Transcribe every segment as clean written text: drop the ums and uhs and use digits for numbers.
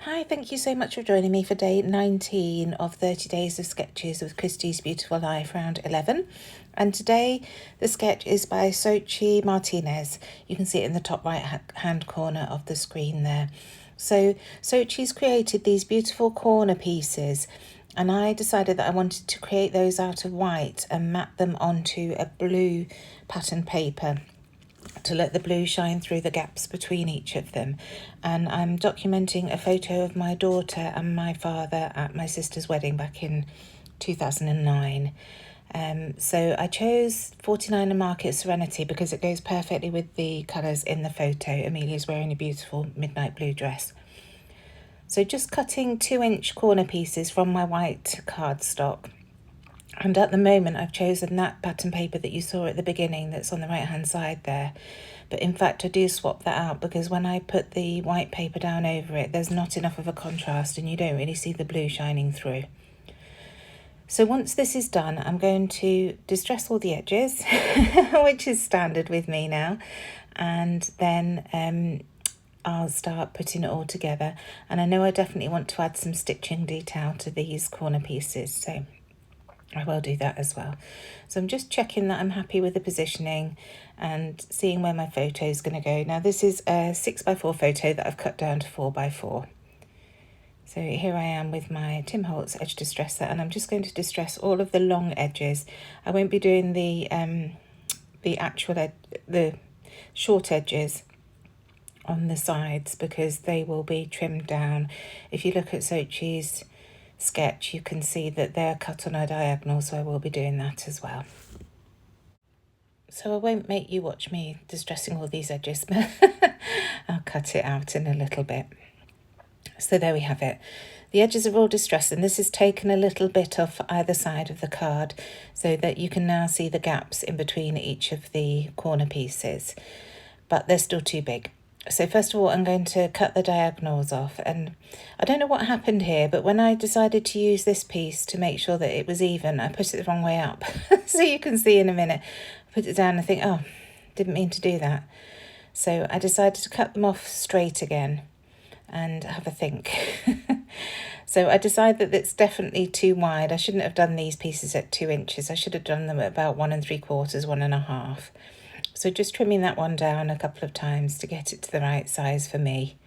Hi, thank you so much for joining me for day 19 of 30 Days of Sketches with Christie's Beautiful Life, round 11. And today the sketch is by Xochitl Martinez. You can see it in the top right hand corner of the screen there. So Xochitl's created these beautiful corner pieces, and I decided that I wanted to create those out of white and mat them onto a blue pattern paper to let the blue shine through the gaps between each of them. And I'm documenting a photo of my daughter and my father at my sister's wedding back in 2009. So I chose 49 and Market Serenity because it goes perfectly with the colours in the photo. Amelia's wearing a beautiful midnight blue dress. So just cutting 2-inch corner pieces from my white cardstock. And at the moment, I've chosen that pattern paper that you saw at the beginning that's on the right-hand side there. But in fact, I do swap that out because when I put the white paper down over it, there's not enough of a contrast and you don't really see the blue shining through. So once this is done, I'm going to distress all the edges, which is standard with me now. And then I'll start putting it all together. And I know I definitely want to add some stitching detail to these corner pieces. So I will do that as well. So I'm just checking that I'm happy with the positioning and seeing where my photo is going to go. Now this is a 6x4 photo that I've cut down to 4x4. So here I am with my Tim Holtz edge distresser, and I'm just going to distress all of the long edges. I won't be doing the short edges on the sides because they will be trimmed down. If you look at Xochitl's sketch, you can see that they're cut on a diagonal, so I will be doing that as well. So I won't make you watch me distressing all these edges, but I'll cut it out in a little bit. So there we have it. The edges are all distressed, and this has taken a little bit off either side of the card so that you can now see the gaps in between each of the corner pieces, but they're still too big. So first of all, I'm going to cut the diagonals off, and I don't know what happened here, but when I decided to use this piece to make sure that it was even, I put it the wrong way up. So you can see in a minute, I put it down and think, oh, didn't mean to do that. So I decided to cut them off straight again and have a think. So I decided that it's definitely too wide. I shouldn't have done these pieces at 2 inches. I should have done them at about 1 3/4, 1.5. So just trimming that one down a couple of times to get it to the right size for me.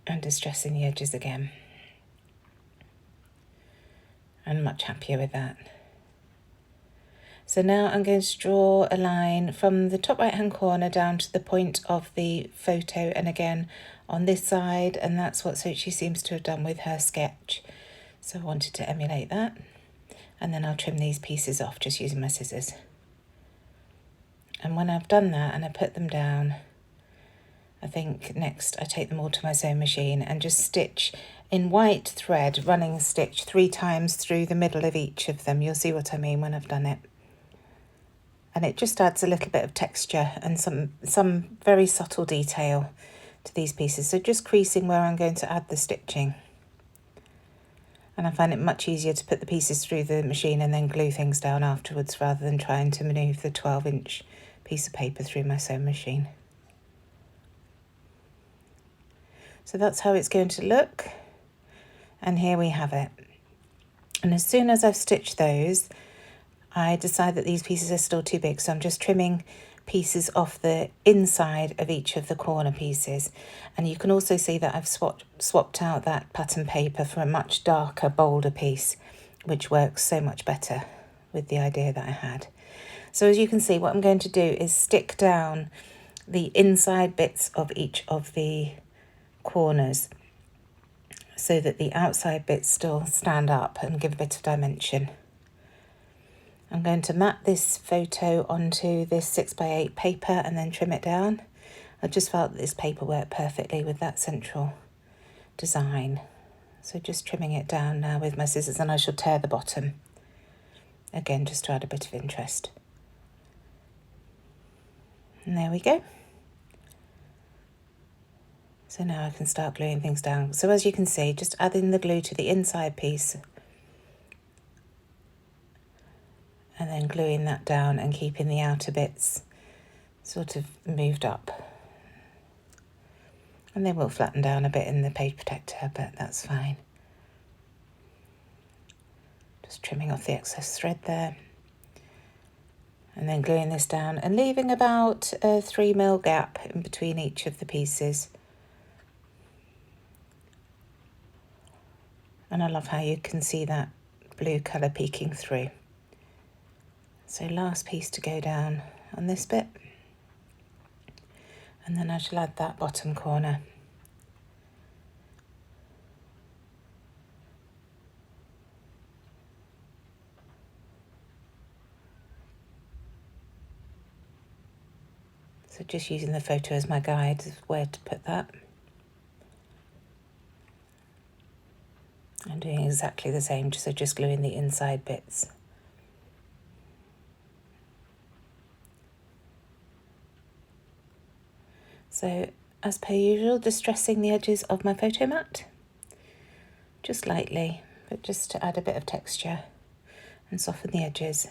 And distressing the edges again. I'm much happier with that. So now I'm going to draw a line from the top right hand corner down to the point of the photo, and again on this side, and that's what Xochitl seems to have done with her sketch. So I wanted to emulate that. And then I'll trim these pieces off just using my scissors. And when I've done that and I put them down, I think next I take them all to my sewing machine and just stitch in white thread, running stitch 3 times through the middle of each of them. You'll see what I mean when I've done it. And it just adds a little bit of texture and some very subtle detail to these pieces. So just creasing where I'm going to add the stitching. And I find it much easier to put the pieces through the machine and then glue things down afterwards rather than trying to manoeuvre the 12-inch piece of paper through my sewing machine. So that's how it's going to look. And here we have it. And as soon as I've stitched those, I decide that these pieces are still too big, so I'm just trimming pieces off the inside of each of the corner pieces. And you can also see that I've swapped out that pattern paper for a much darker, bolder piece, which works so much better with the idea that I had. So as you can see, what I'm going to do is stick down the inside bits of each of the corners so that the outside bits still stand up and give a bit of dimension. I'm going to mat this photo onto this 6x8 paper and then trim it down. I just felt that this paper worked perfectly with that central design. So just trimming it down now with my scissors, and I shall tear the bottom. Again, just to add a bit of interest. And there we go. So now I can start gluing things down. So as you can see, just adding the glue to the inside piece and then gluing that down and keeping the outer bits sort of moved up. And they will flatten down a bit in the page protector, but that's fine. Just trimming off the excess thread there. And then gluing this down and leaving about a 3mm gap in between each of the pieces. And I love how you can see that blue colour peeking through. So last piece to go down on this bit. And then I shall add that bottom corner. So just using the photo as my guide of where to put that. I'm doing exactly the same, so just gluing the inside bits. So as per usual, distressing the edges of my photo mat, just lightly, but just to add a bit of texture and soften the edges.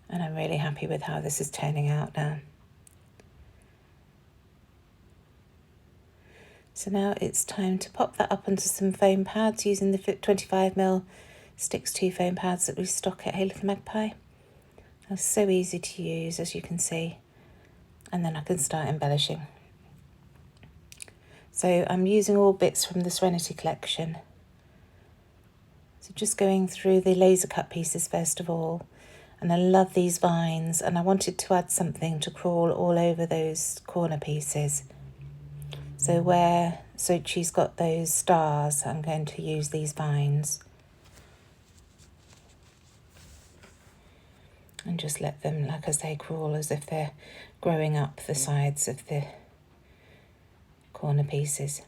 And I'm really happy with how this is turning out now. So now it's time to pop that up onto some foam pads using the 25mm Sticks 2 foam pads that we stock at Hayley the Magpie. They're so easy to use, as you can see. And then I can start embellishing. So I'm using all bits from the Serenity collection. So just going through the laser cut pieces first of all. And I love these vines, and I wanted to add something to crawl all over those corner pieces. So where Sochi's got those stars, I'm going to use these vines. And just let them, like I say, crawl as if they're growing up the sides of the corner pieces.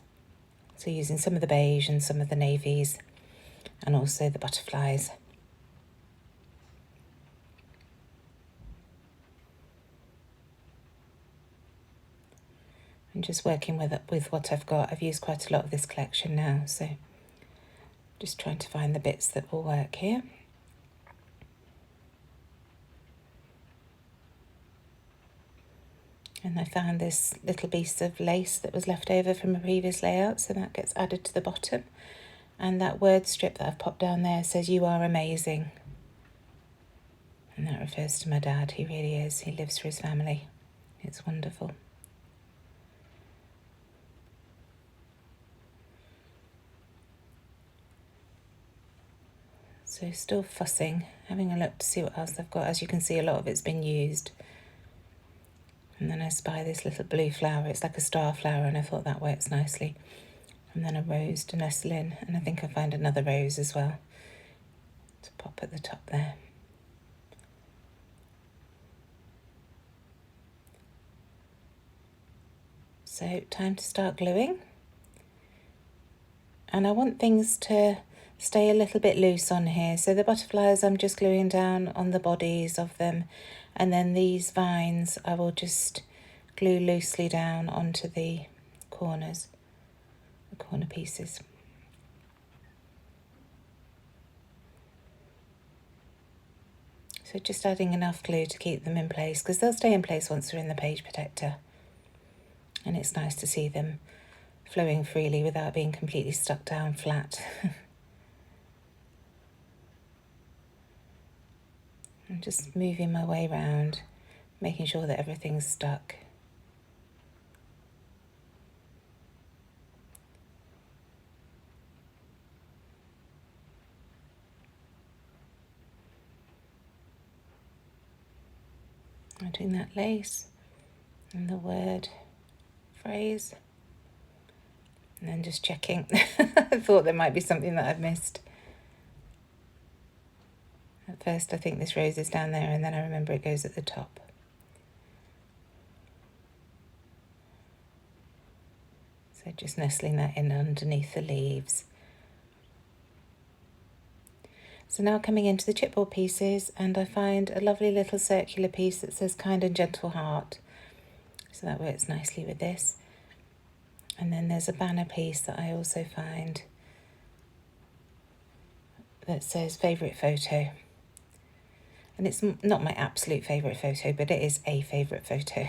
So using some of the beige and some of the navies, and also the butterflies. And just working with what I've got. I've used quite a lot of this collection now, so just trying to find the bits that will work here. And I found this little piece of lace that was left over from a previous layout, so that gets added to the bottom. And that word strip that I've popped down there says, "You are amazing." And that refers to my dad. He really is. He lives for his family. It's wonderful. So still fussing, having a look to see what else I've got. As you can see, a lot of it's been used. And then I spy this little blue flower. It's like a star flower, and I thought that works nicely. And then a rose to nestle in, and I think I find another rose as well to pop at the top there. So time to start gluing. And I want things to stay a little bit loose on here. So the butterflies I'm just gluing down on the bodies of them, and then these vines I will just glue loosely down onto the corners, the corner pieces. So just adding enough glue to keep them in place, because they'll stay in place once they're in the page protector. And it's nice to see them flowing freely without being completely stuck down flat. I'm just moving my way around, making sure that everything's stuck. I'm doing that lace and the word phrase, and then just checking. I thought there might be something that I've missed. At first I think this rose is down there, and then I remember it goes at the top. So just nestling that in underneath the leaves. So now coming into the chipboard pieces, and I find a lovely little circular piece that says Kind and Gentle Heart. So that works nicely with this. And then there's a banner piece that I also find that says Favourite Photo. And it's not my absolute favourite photo, but it is a favourite photo.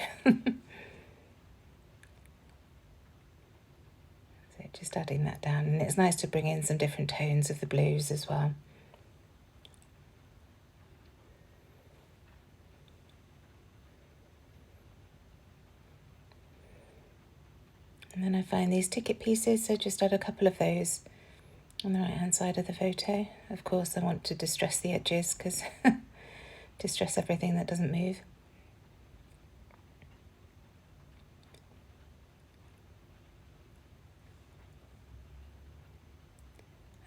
So just adding that down, and it's nice to bring in some different tones of the blues as well. And then I find these ticket pieces, so just add a couple of those on the right hand side of the photo. Of course I want to distress the edges, because distress everything that doesn't move.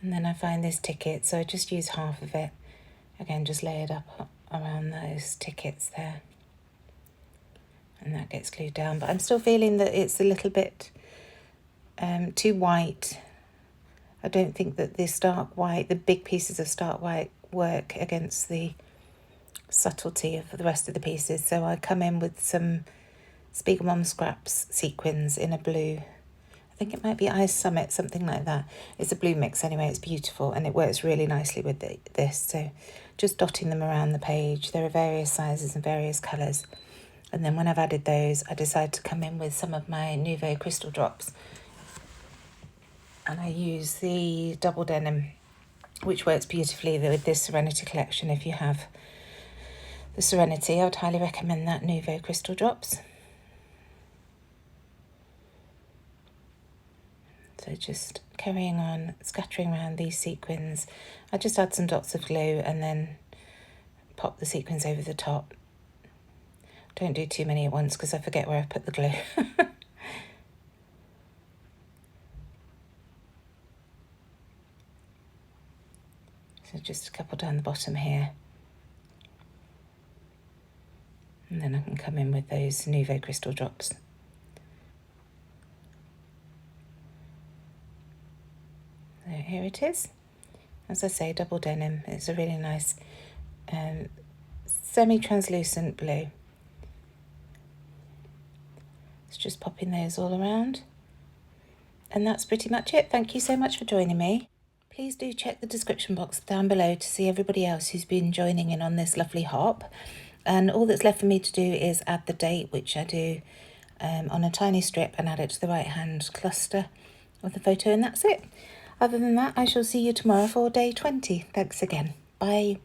And then I find this ticket, so I just use half of it. Again, just lay it up around those tickets there. And that gets glued down. But I'm still feeling that it's a little bit too white. I don't think that this stark white, the big pieces of stark white, work against the subtlety of the rest of the pieces. So I come in with some Spiegelmom Scraps sequins in a blue. I think it might be Ice Summit, something like that. It's a blue mix anyway, it's beautiful, and it works really nicely with this. So just dotting them around the page. There are various sizes and various colours. And then when I've added those, I decide to come in with some of my Nouveau crystal drops. And I use the double denim, which works beautifully with this Serenity collection. If you have the Serenity, I would highly recommend that Nouveau crystal drops. So just carrying on, scattering around these sequins. I just add some dots of glue and then pop the sequins over the top. Don't do too many at once because I forget where I've put the glue. So just a couple down the bottom here. And then I can come in with those Nouveau crystal drops. So here it is. As I say, double denim. It's a really nice semi-translucent blue. It's just popping those all around. And that's pretty much it. Thank you so much for joining me. Please do check the description box down below to see everybody else who's been joining in on this lovely hop. And all that's left for me to do is add the date, which I do on a tiny strip, and add it to the right hand cluster of the photo, and that's it. Other than that, I shall see you tomorrow for day 20. Thanks again. Bye.